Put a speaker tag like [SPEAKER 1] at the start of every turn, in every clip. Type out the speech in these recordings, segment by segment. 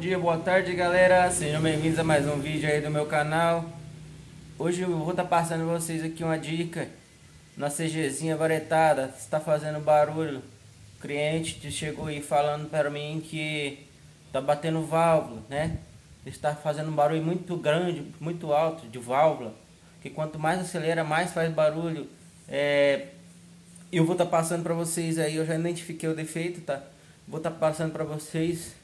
[SPEAKER 1] dia, boa tarde galera, sejam bem-vindos a mais um vídeo aí do meu canal. Hoje eu vou estar passando pra vocês aqui uma dica na CGzinha varetada. Está fazendo barulho. O cliente chegou aí falando para mim que tá batendo válvula, né? Está fazendo um barulho muito grande, muito alto de válvula, que quanto mais acelera, mais faz barulho. Eu vou estar passando para vocês aí, eu já identifiquei o defeito, tá? Vou estar passando para vocês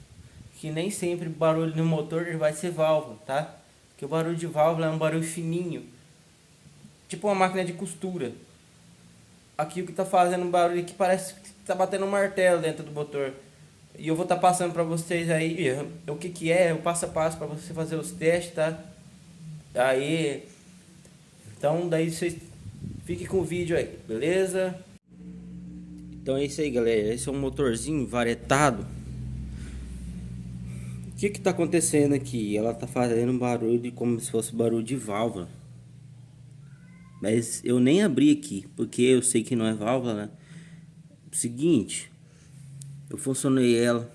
[SPEAKER 1] que nem sempre o barulho no motor vai ser válvula, tá? Que o barulho de válvula é um barulho fininho, tipo uma máquina de costura. Aqui o que tá fazendo um barulho aqui parece que tá batendo um martelo dentro do motor. E eu vou estar passando para vocês aí o que que é, o passo a passo para você fazer os testes, tá? Aí, então daí vocês fiquem com o vídeo aí, beleza? Então é isso aí, galera. Esse é um motorzinho varetado. O que que tá acontecendo aqui? Ela tá fazendo um barulho como se fosse barulho de válvula. Mas eu nem abri aqui, porque eu sei que não é válvula, né? Seguinte, eu funcionei ela.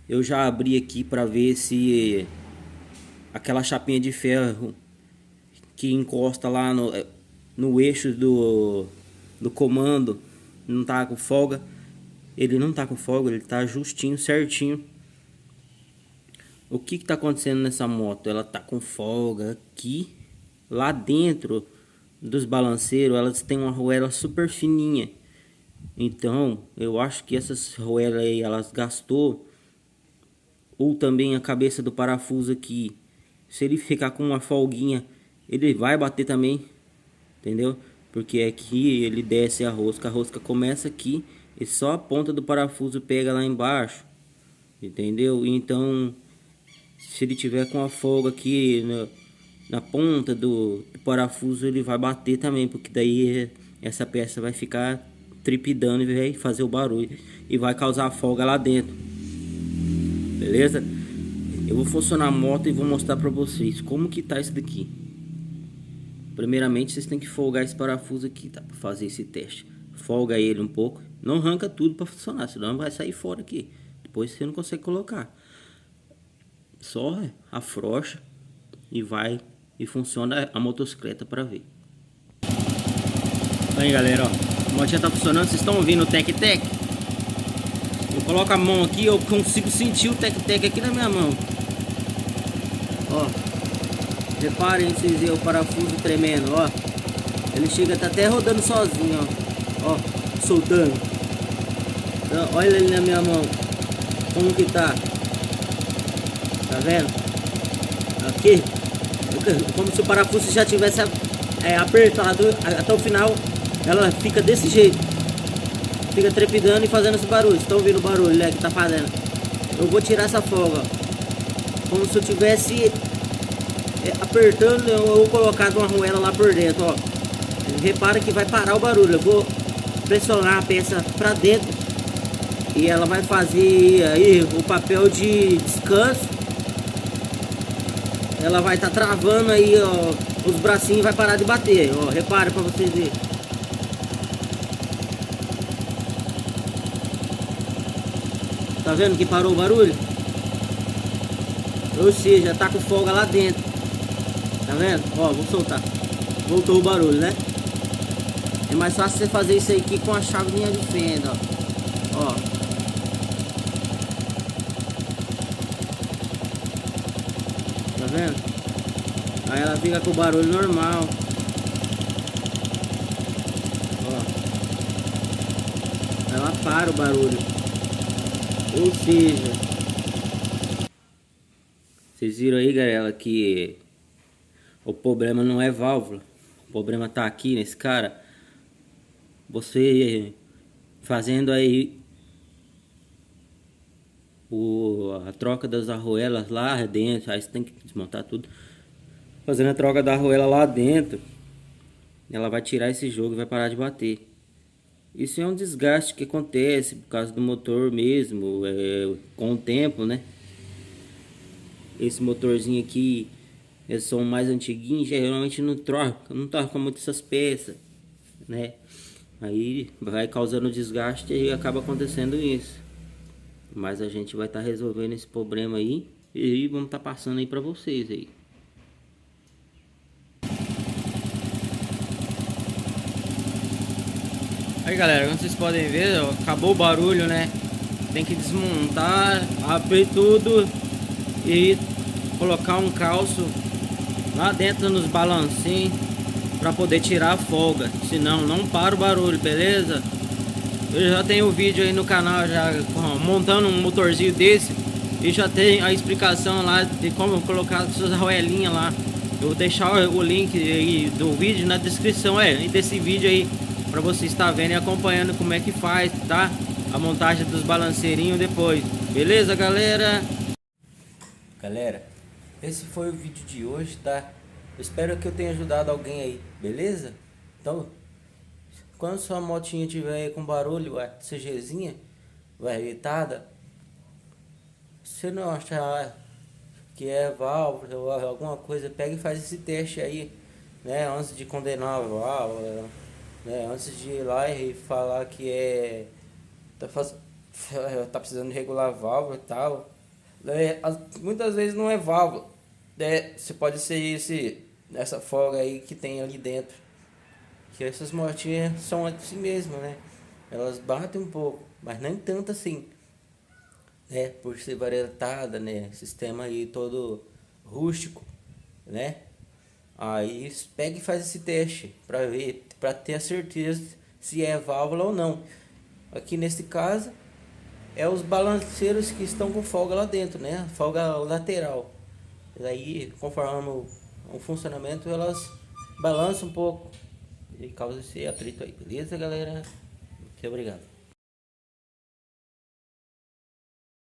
[SPEAKER 1] Eu já abri aqui para ver se aquela chapinha de ferro que encosta lá no eixo do comando não tá com folga. Ele não tá com folga, ele tá justinho, certinho. O que que tá acontecendo nessa moto? Ela tá com folga aqui. Lá dentro dos balanceiros, elas têm uma arruela super fininha. Então, eu acho que essas arruelas aí, elas gastou. Ou também a cabeça do parafuso aqui. Se ele ficar com uma folguinha, ele vai bater também. Entendeu? Porque aqui ele desce a rosca começa aqui e só a ponta do parafuso pega lá embaixo. Entendeu? Então, se ele tiver com a folga aqui na ponta do parafuso, ele vai bater também, porque daí essa peça vai ficar tripidando e vai fazer o barulho e vai causar folga lá dentro. Beleza? Eu vou funcionar a moto e vou mostrar pra vocês como que tá isso daqui. Primeiramente, vocês têm que folgar esse parafuso aqui, tá? Pra fazer esse teste. Folga ele um pouco. Não arranca tudo pra funcionar, senão vai sair fora aqui. Depois você não consegue colocar. Só afrouxa e vai e funciona a motocicleta para ver. Aí galera, ó, a motinha tá funcionando. Vocês estão ouvindo o tec-tec? Eu coloco a mão aqui, eu consigo sentir o tec-tec aqui na minha mão. Ó, reparem vocês aí o parafuso tremendo, ó. Ele chega, tá até rodando sozinho, ó. Ó, soltando. Então, olha ele na minha mão. Como que tá? Tá vendo? Aqui, como se o parafuso já tivesse apertado até o final. Ela fica desse jeito, fica trepidando e fazendo esse barulho. Estão ouvindo o barulho, né, que tá fazendo? Eu vou tirar essa folga, ó, como se eu tivesse apertando ou colocado uma arruela lá por dentro, ó. Repara que vai parar o barulho. Eu vou pressionar a peça pra dentro e ela vai fazer aí o papel de descanso. Ela vai estar travando aí, ó, os bracinhos, vai parar de bater, ó. Repare para vocês verem. Tá vendo que parou o barulho? Ou seja, tá com folga lá dentro. Tá vendo? Ó, vou soltar. Voltou o barulho, né? É mais fácil você fazer isso aí aqui com a chavinha de fenda, ó. Ó. Tá vendo? Aí ela fica com o barulho normal. Ó. Ela para o barulho. Ou seja, vocês viram aí, galera, que o problema não é válvula. O problema tá aqui nesse cara. Você fazendo aí a troca das arruelas lá dentro, aí você tem que desmontar tudo. Fazendo a troca da arruela lá dentro, ela vai tirar esse jogo e vai parar de bater. Isso é um desgaste que acontece por causa do motor mesmo, com o tempo, né? Esse motorzinho aqui, eles são mais antiguinhos, geralmente não troca muito essas peças, né? Aí vai causando desgaste e acaba acontecendo isso. Mas a gente vai estar resolvendo esse problema aí e vamos estar passando aí para vocês aí. Aí galera, como vocês podem ver, ó, acabou o barulho, né? Tem que desmontar, abrir tudo e colocar um calço lá dentro nos balancinhos para poder tirar a folga, senão não para o barulho, beleza? Eu já tenho um vídeo aí no canal já montando um motorzinho desse e já tem a explicação lá de como colocar suas arruelinhas lá. Eu vou deixar o link aí do vídeo na descrição desse vídeo aí para você estar vendo e acompanhando como é que faz, tá? A montagem dos balanceirinhos depois. Beleza, galera? Galera, esse foi o vídeo de hoje, tá? Eu espero que eu tenha ajudado alguém aí, beleza? Então, quando sua motinha tiver com barulho, a CGzinha, vai irritada, se não achar que é válvula ou alguma coisa, pega e faz esse teste aí, né? Antes de condenar a válvula, né? Antes de ir lá e falar que tá precisando de regular a válvula e tal. Muitas vezes não é válvula, né? Você pode ser essa folga aí que tem ali dentro. Que essas motinhas são assim mesmo, né? Elas batem um pouco, mas nem tanto assim, né? Por ser varietada, né? Sistema aí todo rústico, né? Aí pega e faz esse teste para ver, para ter a certeza se é válvula ou não. Aqui nesse caso é os balanceiros que estão com folga lá dentro, né? Folga lateral. Aí, conforme o funcionamento, elas balançam um pouco e causa esse atrito aí, beleza, galera? Muito obrigado.